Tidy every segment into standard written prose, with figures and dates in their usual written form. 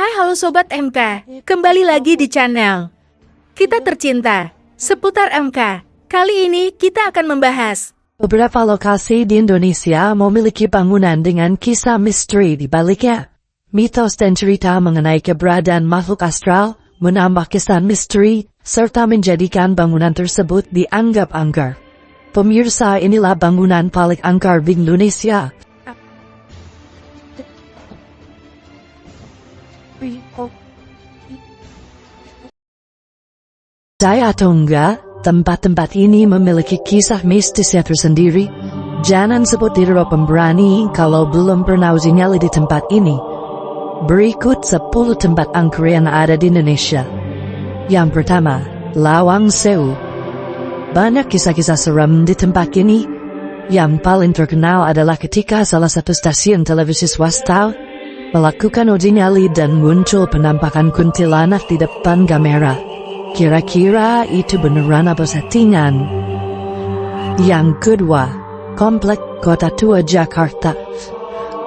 Hai halo Sobat MK, kembali lagi di channel Kita Tercinta, seputar MK. Kali ini kita akan membahas beberapa lokasi di Indonesia memiliki bangunan dengan kisah misteri di baliknya. Mitos dan cerita mengenai keberadaan makhluk astral menambah kesan misteri, serta menjadikan bangunan tersebut dianggap angker. Pemirsa, inilah bangunan paling angker di Indonesia. Percaya atau enggak, tempat-tempat ini memiliki kisah mistisnya tersendiri. Jangan sebut diri pemberani kalau belum pernah uji nyali di tempat ini. Berikut 10 tempat angker yang ada di Indonesia. Yang pertama, Lawang Sewu. Banyak kisah-kisah seram di tempat ini. Yang paling terkenal adalah ketika salah satu stasiun televisi swasta melakukan uji nyali dan muncul penampakan kuntilanak di depan kamera. Kira-kira itu beneran apa settingan? Yang kedua, Komplek Kota Tua Jakarta.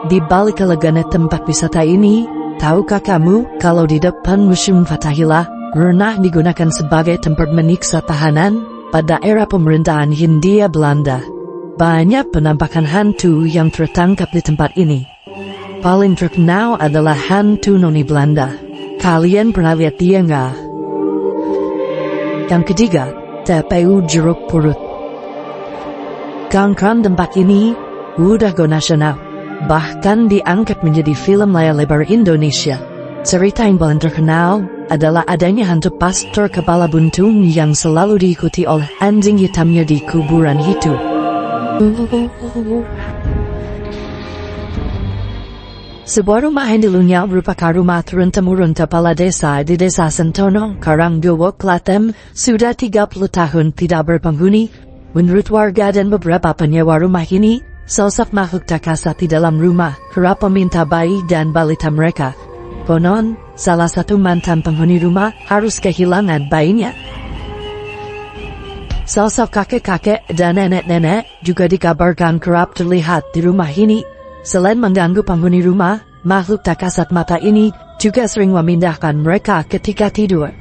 Di balik elegannya tempat wisata ini, tahukah kamu kalau di depan Museum Fathahillah pernah digunakan sebagai tempat menyiksa tahanan pada era pemerintahan Hindia Belanda? Banyak penampakan hantu yang tertangkap di tempat ini. Paling terkenal adalah hantu Noni Belanda. Kalian pernah lihat dia nggak? Yang ketiga, TPU Jeruk Purut. Gangkran tempat ini udah go nasional, bahkan diangkat menjadi film layar lebar Indonesia. Cerita yang paling terkenal adalah adanya hantu pastor kepala buntung yang selalu diikuti oleh anjing hitamnya di kuburan itu. Sebuah rumah yang dulunya merupakan rumah turun-temurun kepala desa di Desa Sentono, Karangdowo, Klaten, sudah 30 tahun tidak berpenghuni. Menurut warga dan beberapa penyewa rumah ini, sosok makhluk tak kasat di dalam rumah kerap meminta bayi dan balita mereka. Konon, salah satu mantan penghuni rumah harus kehilangan bayinya. Sosok kakek-kakek dan nenek-nenek juga dikabarkan kerap terlihat di rumah ini. Selain mengganggu penghuni rumah, makhluk tak kasat mata ini juga sering memindahkan mereka ketika tidur.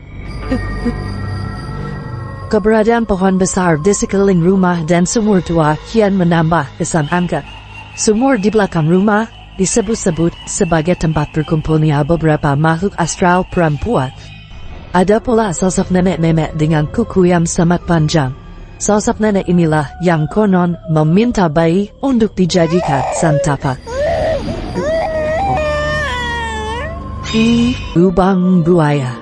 Keberadaan pohon besar di sekeliling rumah dan sumur tua kian menambah kesan angker. Sumur di belakang rumah disebut-sebut sebagai tempat berkumpulnya beberapa makhluk astral perempuan. Ada pula sosok nenek-nenek dengan kuku yang sangat panjang. Sosok nenek inilah yang konon meminta bayi untuk dijadikan santapan. Lubang Buaya.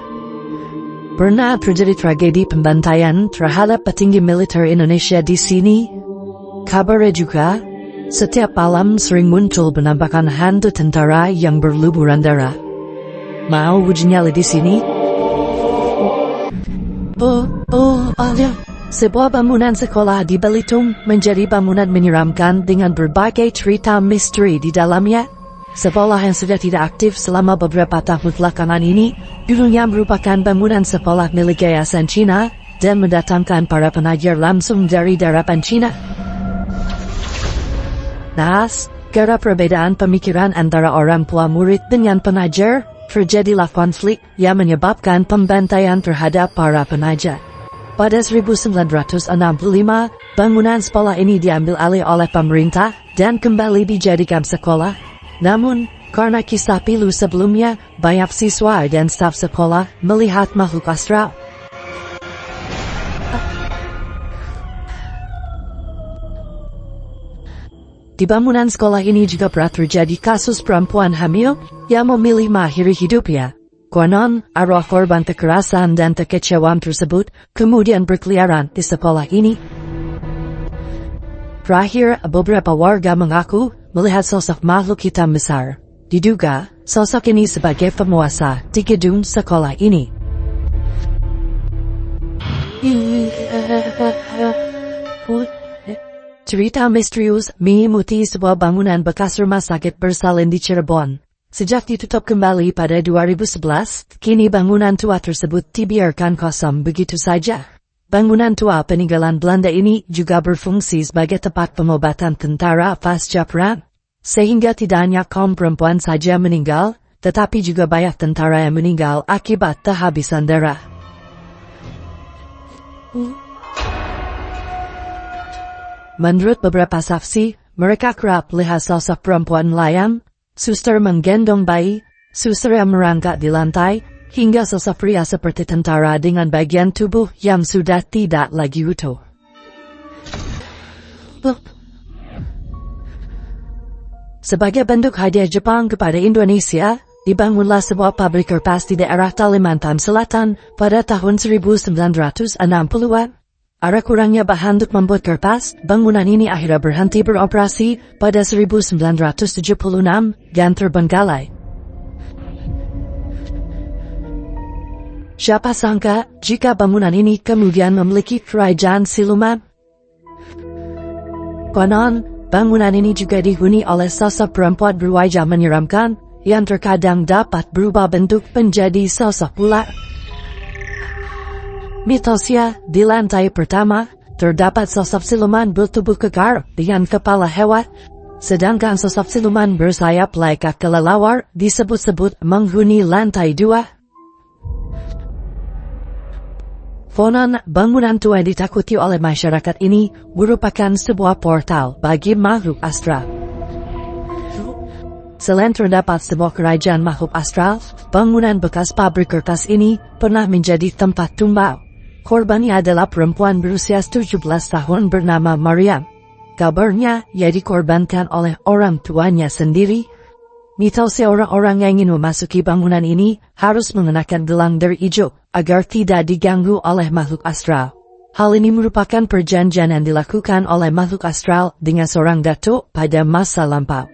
Pernah terjadi tragedi pembantaian terhadap petinggi militer Indonesia di sini. Kabarnya juga, setiap malam sering muncul penampakan hantu tentara yang berlumuran darah. Mau uji nyali di sini? Sebuah bangunan sekolah di Belitung menjadi bangunan menyeramkan dengan berbagai cerita misteri di dalamnya. Sekolah yang sudah tidak aktif selama beberapa tahun belakangan ini, dulunya merupakan bangunan sekolah milik Yayasan Cina dan mendatangkan para pengajar langsung dari daratan Cina. Nas, karena perbedaan pemikiran antara orang tua murid dengan pengajar, terjadilah konflik yang menyebabkan pembantaian terhadap para pengajar. Pada 1965, bangunan sekolah ini diambil alih oleh pemerintah dan kembali dijadikan sekolah. Namun, karena kisah pilu sebelumnya, banyak siswa dan staf sekolah melihat makhluk astral. Di bangunan sekolah ini juga pernah terjadi kasus perempuan hamil yang memilih mengakhiri hidupnya. Konon, arwah korban kekerasan dan kekecewaan tersebut kemudian berkeliaran di sekolah ini. Terakhir, beberapa warga mengaku melihat sosok makhluk hitam besar. Diduga, sosok ini sebagai penguasa di gedung sekolah ini. Cerita misterius meliputi sebuah bangunan bekas rumah sakit bersalin di Cirebon. Sejak ditutup kembali pada 2011, kini bangunan tua tersebut dibiarkan kosong begitu saja. Bangunan tua peninggalan Belanda ini juga berfungsi sebagai tempat pengobatan tentara pasca perang. Sehingga tidak hanya kaum perempuan saja meninggal, tetapi juga banyak tentara yang meninggal akibat kehabisan darah. Menurut beberapa saksi, mereka kerap lihat sosok perempuan nelayan, suster menggendong bayi, suster yang merangkak di lantai, hingga sosok pria seperti tentara dengan bagian tubuh yang sudah tidak lagi utuh. Sebagai bentuk hadiah Jepang kepada Indonesia, dibangunlah sebuah pabrik kertas di daerah Kalimantan Selatan pada tahun 1960-an. Ada kurangnya bahan untuk membuat kertas, bangunan ini akhirnya berhenti beroperasi pada 1976 dan terbengkalai. Siapa sangka jika bangunan ini kemudian memiliki kerajaan siluman? Konon, bangunan ini juga dihuni oleh sosok perempuan berwajah menyeramkan yang terkadang dapat berubah bentuk menjadi sosok ular. Mitosnya, di lantai pertama, terdapat sosok siluman bertubuh kekar dengan kepala hewan, sedangkan sosok siluman bersayap layaknya kelelawar disebut-sebut menghuni lantai 2. Konon, bangunan tua yang ditakuti oleh masyarakat ini merupakan sebuah portal bagi makhluk astral. Selain terdapat sebuah kerajaan makhluk astral, bangunan bekas pabrik kertas ini pernah menjadi tempat tumbal. Korbannya adalah perempuan berusia 17 tahun bernama Mariam. Kabarnya, ia dikorbankan oleh orang tuanya sendiri. Mitosnya orang-orang yang ingin memasuki bangunan ini harus mengenakan gelang dari hijau agar tidak diganggu oleh makhluk astral. Hal ini merupakan perjanjian yang dilakukan oleh makhluk astral dengan seorang datuk pada masa lampau.